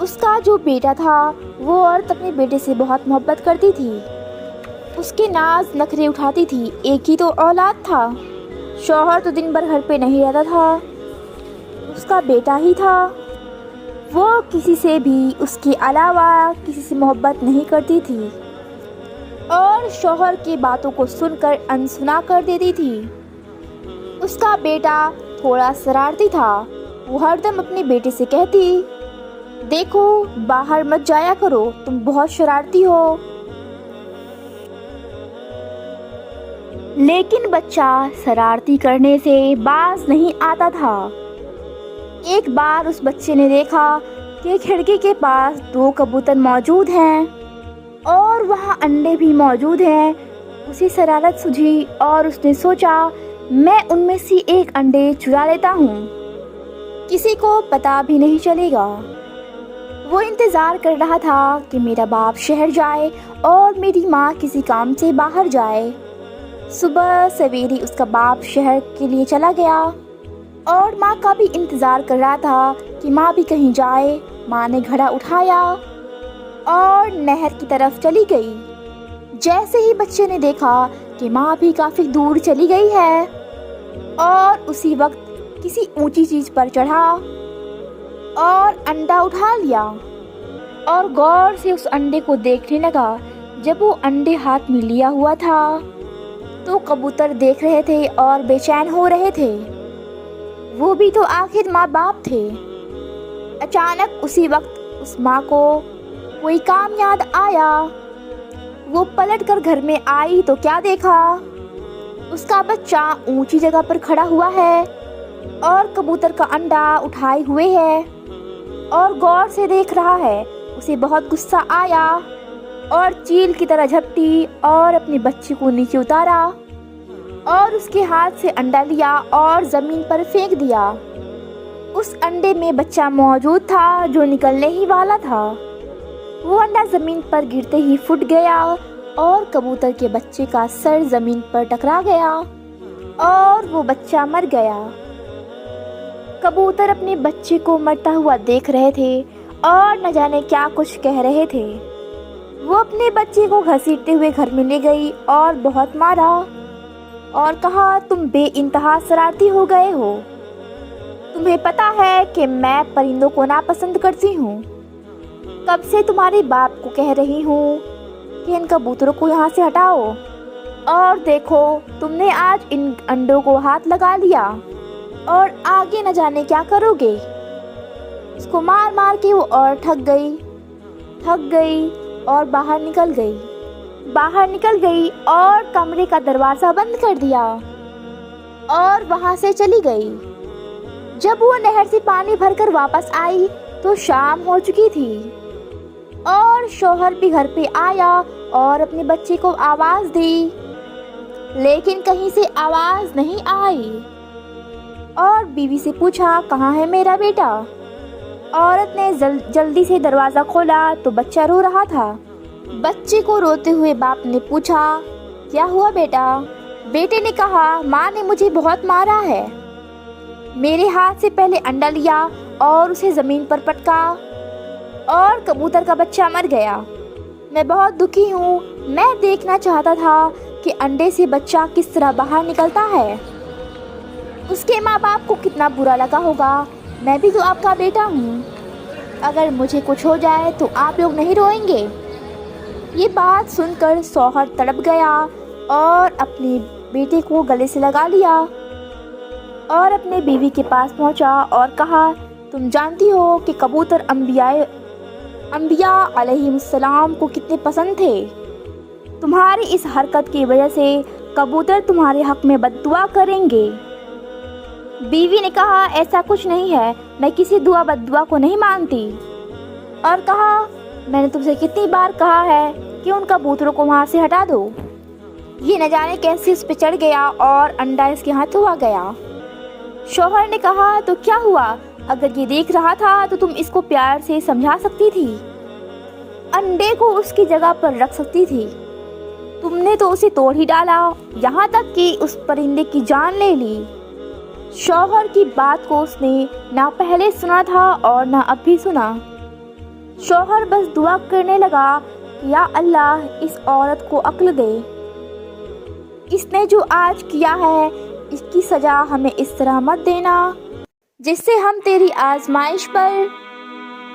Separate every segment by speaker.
Speaker 1: اس کا جو بیٹا تھا وہ عورت اپنے بیٹے سے بہت محبت کرتی تھی، اس کے ناز نخرے اٹھاتی تھی، ایک ہی تو اولاد تھا، شوہر تو دن بھر گھر پہ نہیں رہتا تھا، اس کا بیٹا ہی تھا، وہ کسی سے بھی اس کے علاوہ کسی سے محبت نہیں کرتی تھی اور شوہر کی باتوں کو سن کر انسنا کر دیتی تھی۔ اس کا بیٹا تھوڑا شرارتی تھا، وہ ہر دم اپنے بیٹے سے کہتی، دیکھو باہر مت جایا کرو، تم بہت شرارتی ہو۔ لیکن بچہ شرارتی کرنے سے باز نہیں آتا تھا۔ ایک بار اس بچے نے دیکھا کہ کھڑکی کے پاس 2 کبوتر موجود ہیں اور وہاں انڈے بھی موجود ہیں۔ اسے شرارت سوجھی اور اس نے سوچا میں ان میں سے ایک انڈے چرا لیتا ہوں، کسی کو پتہ بھی نہیں چلے گا۔ وہ انتظار کر رہا تھا کہ میرا باپ شہر جائے اور میری ماں کسی کام سے باہر جائے۔ صبح سویرے اس کا باپ شہر کے لیے چلا گیا اور ماں کا بھی انتظار کر رہا تھا کہ ماں بھی کہیں جائے۔ ماں نے گھڑا اٹھایا اور نہر کی طرف چلی گئی۔ جیسے ہی بچے نے دیکھا کہ ماں بھی کافی دور چلی گئی ہے اور اسی وقت کسی اونچی چیز پر چڑھا اور انڈا اٹھا لیا اور غور سے اس انڈے کو دیکھنے لگا۔ جب وہ انڈے ہاتھ میں لیا ہوا تھا تو کبوتر دیکھ رہے تھے اور بے چین ہو رہے تھے، وہ بھی تو آخر ماں باپ تھے۔ اچانک اسی وقت اس ماں کو کوئی کام یاد آیا، وہ پلٹ کر گھر میں آئی تو کیا دیکھا، اس کا بچہ اونچی جگہ پر کھڑا ہوا ہے اور کبوتر کا انڈا اٹھائے ہوئے ہے اور غور سے دیکھ رہا ہے۔ اسے بہت غصہ آیا اور چیل کی طرح جھپٹی اور اپنے بچے کو نیچے اتارا اور اس کے ہاتھ سے انڈا لیا اور زمین پر پھینک دیا۔ اس انڈے میں بچہ موجود تھا جو نکلنے ہی والا تھا۔ وہ انڈا زمین پر گرتے ہی پھٹ گیا اور کبوتر کے بچے کا سر زمین پر ٹکرا گیا اور وہ بچہ مر گیا۔ کبوتر اپنے بچے کو مرتا ہوا دیکھ رہے تھے اور نہ جانے کیا کچھ کہہ رہے تھے۔ وہ اپنے بچے کو گھسیٹتے ہوئے گھر میں لے گئی اور بہت مارا اور کہا تم بے انتہا شرارتی ہو گئے ہو، تمہیں پتہ ہے کہ میں پرندوں کو ناپسند کرتی ہوں، کب سے تمہارے باپ کو کہہ رہی ہوں کہ ان کبوتروں کو یہاں سے ہٹاؤ، اور دیکھو تم نے آج ان انڈوں کو ہاتھ لگا لیا اور آگے نہ جانے کیا کرو گے۔ اس کو مار مار کے وہ اور تھک گئی اور باہر نکل گئی اور کمرے کا دروازہ بند کر دیا اور وہاں سے چلی گئی۔ جب وہ نہر سے پانی بھر کر واپس آئی تو شام ہو چکی تھی اور شوہر بھی گھر پہ آیا اور اپنے بچے کو آواز دی، لیکن کہیں سے آواز نہیں آئی اور بیوی سے پوچھا کہاں ہے میرا بیٹا۔ عورت نے جلدی سے دروازہ کھولا تو بچہ رو رہا تھا۔ بچے کو روتے ہوئے باپ نے پوچھا کیا ہوا بیٹا؟ بیٹے نے کہا ماں نے مجھے بہت مارا ہے، میرے ہاتھ سے پہلے انڈا لیا اور اسے زمین پر پٹکا اور کبوتر کا بچہ مر گیا، میں بہت دکھی ہوں، میں دیکھنا چاہتا تھا کہ انڈے سے بچہ کس طرح باہر نکلتا ہے۔ اس کے ماں باپ کو کتنا برا لگا ہوگا، میں بھی تو آپ کا بیٹا ہوں، اگر مجھے کچھ ہو جائے تو آپ لوگ نہیں روئیں گے۔ یہ بات سن کر شوہر تڑپ گیا اور اپنے بیٹے کو گلے سے لگا لیا اور اپنے بیوی کے پاس پہنچا اور کہا تم جانتی ہو کہ کبوتر انبیاء علیہ السلام کو کتنے پسند تھے، تمہاری اس حرکت کی وجہ سے کبوتر تمہارے حق میں بد دعا کریں گے۔ بیوی نے کہا ایسا کچھ نہیں ہے، میں کسی دعا بد دعا کو نہیں مانتی، اور کہا میں نے تم سے کتنی بار کہا ہے کہ ان کبوتروں کو وہاں سے ہٹا دو۔ یہ نہ جانے کیسے اس پہ چڑھ گیا اور انڈا اس کے ہاتھوں آ گیا۔ شوہر نے کہا تو کیا ہوا، اگر یہ دیکھ رہا تھا تو تم اس کو پیار سے سمجھا سکتی تھی، انڈے کو اس کی جگہ پر رکھ سکتی تھی، تم نے تو اسے توڑ ہی ڈالا، یہاں تک کہ اس پرندے کی جان لے لی۔ شوہر کی بات کو اس نے نہ پہلے سنا تھا اور نہ اب بھی سنا۔ شوہر بس دعا کرنے لگا کہ یا اللہ اس عورت کو عقل دے، اس نے جو آج کیا ہے اس کی سزا ہمیں اس طرح مت دینا جس سے ہم تیری آزمائش پر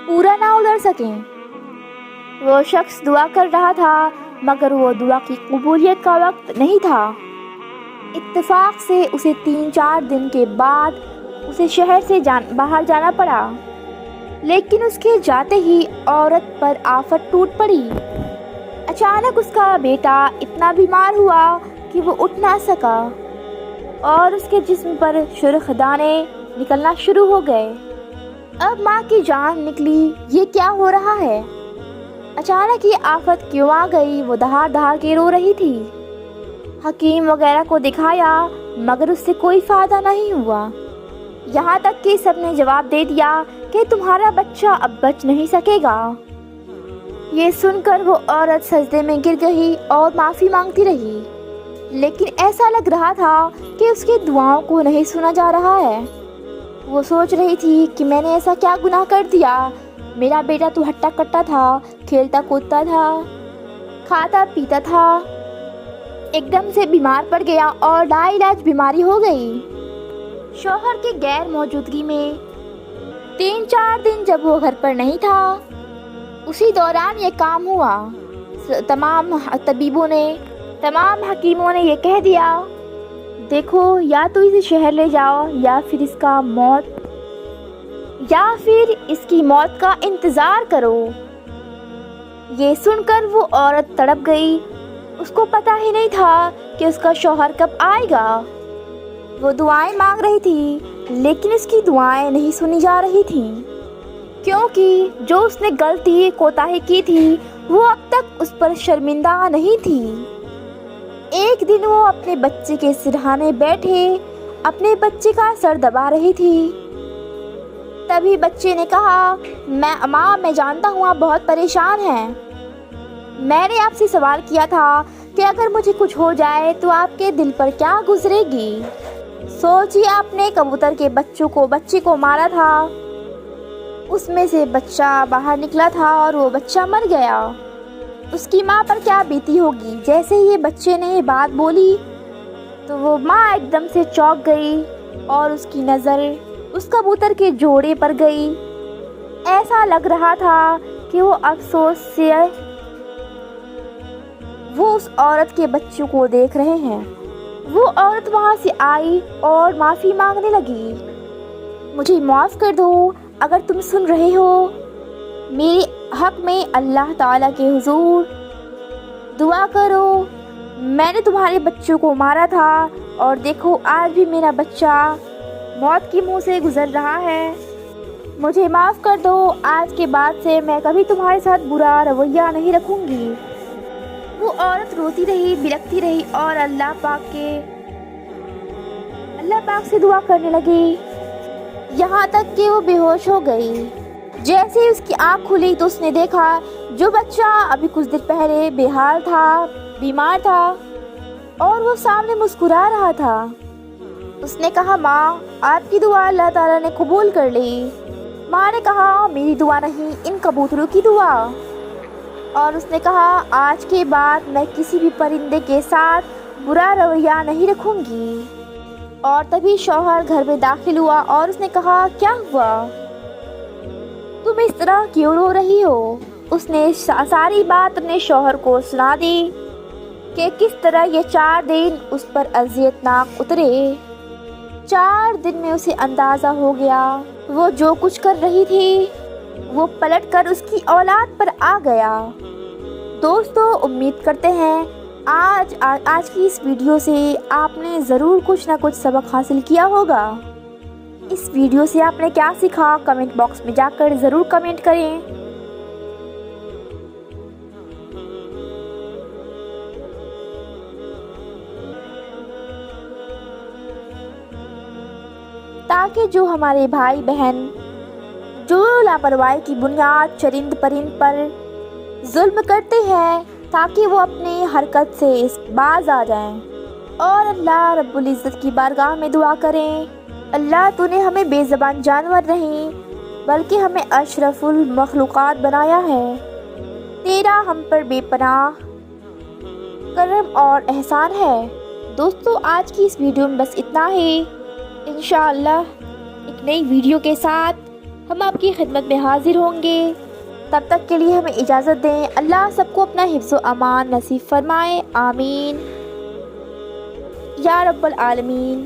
Speaker 1: پورا نہ اتر سکیں۔ وہ شخص دعا کر رہا تھا مگر وہ دعا کی قبولیت کا وقت نہیں تھا۔ اتفاق سے اسے 3-4 دن کے بعد اسے شہر سے باہر جانا پڑا، لیکن اس کے جاتے ہی عورت پر آفت ٹوٹ پڑی۔ اچانک اس کا بیٹا اتنا بیمار ہوا کہ وہ اٹھ نہ سکا اور اس کے جسم پر سرخ دانے نکلنا شروع ہو گئے۔ اب ماں کی جان نکلی، یہ کیا ہو رہا ہے؟ اچانک یہ آفت کیوں آ گئی؟ وہ دہاڑ دہاڑ کے رو رہی تھی۔ حکیم وغیرہ کو دکھایا مگر اس سے کوئی فائدہ نہیں ہوا، یہاں تک کہ سب نے جواب دے دیا کہ تمہارا بچہ اب بچ نہیں سکے گا۔ یہ سن کر وہ عورت سجدے میں گر گئی اور معافی مانگتی رہی، لیکن ایسا لگ رہا تھا کہ اس کی دعاؤں کو نہیں سنا جا رہا ہے۔ وہ سوچ رہی تھی کہ میں نے ایسا کیا گناہ کر دیا؟ میرا بیٹا تو ہٹا کٹا تھا، کھیلتا کودتا تھا، کھاتا پیتا تھا، ایک دم سے بیمار پڑ گیا اور لا علاج بیماری ہو گئی۔ شوہر کی غیر موجودگی میں 3-4 دن جب وہ گھر پر نہیں تھا، اسی دوران یہ کام ہوا۔ تمام طبیبوں نے، تمام حکیموں نے یہ کہہ دیا دیکھو یا تو اسے شہر لے جاؤ یا پھر اس کی موت کا انتظار کرو۔ یہ سن کر وہ عورت تڑپ گئی، اس کو پتہ ہی نہیں تھا کہ اس کا شوہر کب آئے گا۔ وہ دعائیں مانگ رہی تھی لیکن اس کی دعائیں نہیں سنی جا رہی تھیں، کیونکہ جو اس نے غلطی کوتاہی کی تھی وہ اب تک اس پر شرمندہ نہیں تھی۔ ایک دن وہ اپنے بچے کے سرہانے بیٹھے اپنے بچے کا سر دبا رہی تھی، تبھی بچے نے کہا ماں میں جانتا ہوں آپ بہت پریشان ہیں، میں نے آپ سے سوال کیا تھا کہ اگر مجھے کچھ ہو جائے تو آپ کے دل پر کیا گزرے گی؟ سوچیے آپ نے کبوتر کے بچے کو مارا تھا، اس میں سے بچہ باہر نکلا تھا اور وہ بچہ مر گیا، اس کی ماں پر کیا بیتی ہوگی؟ جیسے یہ بچے نے یہ بات بولی تو وہ ماں ایک دم سے چونک گئی اور اس کی نظر اس کبوتر کے جوڑے پر گئی۔ ایسا لگ رہا تھا کہ وہ افسوس سے وہ اس عورت کے بچوں کو دیکھ رہے ہیں۔ وہ عورت وہاں سے آئی اور معافی مانگنے لگی، مجھے معاف کر دو، اگر تم سن رہے ہو میرے حق میں اللہ تعالیٰ کے حضور دعا کرو، میں نے تمہارے بچوں کو مارا تھا اور دیکھو آج بھی میرا بچہ موت کی منہ سے گزر رہا ہے، مجھے معاف کر دو، آج کے بعد سے میں کبھی تمہارے ساتھ برا رویہ نہیں رکھوں گی۔ وہ عورت روتی رہی، بلکتی رہی اور اللہ پاک سے دعا کرنے لگی، یہاں تک کہ وہ بے ہوش ہو گئی۔ جیسے ہی اس کی آنکھ کھلی تو اس نے دیکھا جو بچہ ابھی کچھ دیر پہلے بے حال تھا، بیمار تھا اور وہ سامنے مسکرا رہا تھا۔ اس نے کہا ماں آپ کی دعا اللہ تعالیٰ نے قبول کر لی۔ ماں نے کہا میری دعا نہیں، ان کبوتروں کی دعا، اور اس نے کہا آج کے بعد میں کسی بھی پرندے کے ساتھ برا رویہ نہیں رکھوں گی۔ اور تبھی شوہر گھر میں داخل ہوا اور اس نے کہا کیا ہوا، تم اس طرح کیوں رو رہی ہو؟ اس نے ساری بات اپنے شوہر کو سنا دی کہ کس طرح یہ 4 دن اس پر اذیت ناک اترے۔ 4 دن میں اسے اندازہ ہو گیا وہ جو کچھ کر رہی تھی وہ پلٹ کر اس کی اولاد پر آ گیا۔ دوستو امید کرتے ہیں آج کی اس ویڈیو سے آپ نے ضرور کچھ نہ کچھ سبق حاصل کیا ہوگا۔ اس ویڈیو سے آپ نے کیا سیکھا کمنٹ باکس میں جا کر ضرور کمنٹ کریں۔ تاکہ جو ہمارے بھائی بہن جو لاپرواہی کی بنیاد چرند پرند پر ظلم کرتے ہیں تاکہ وہ اپنی حرکت سے باز آ جائیں اور اللہ رب العزت کی بارگاہ میں دعا کریں اللہ تو نے ہمیں بے زبان جانور نہیں بلکہ ہمیں اشرف المخلوقات بنایا ہے۔ تیرا ہم پر بے پناہ کرم اور احسان ہے۔ دوستو، آج کی اس ویڈیو میں بس اتنا ہی۔ انشاءاللہ ایک نئی ویڈیو کے ساتھ ہم آپ کی خدمت میں حاضر ہوں گے۔ تب تک کے لیے ہمیں اجازت دیں۔ اللہ سب کو اپنا حفظ و امان نصیب فرمائے، آمین یا رب العالمین۔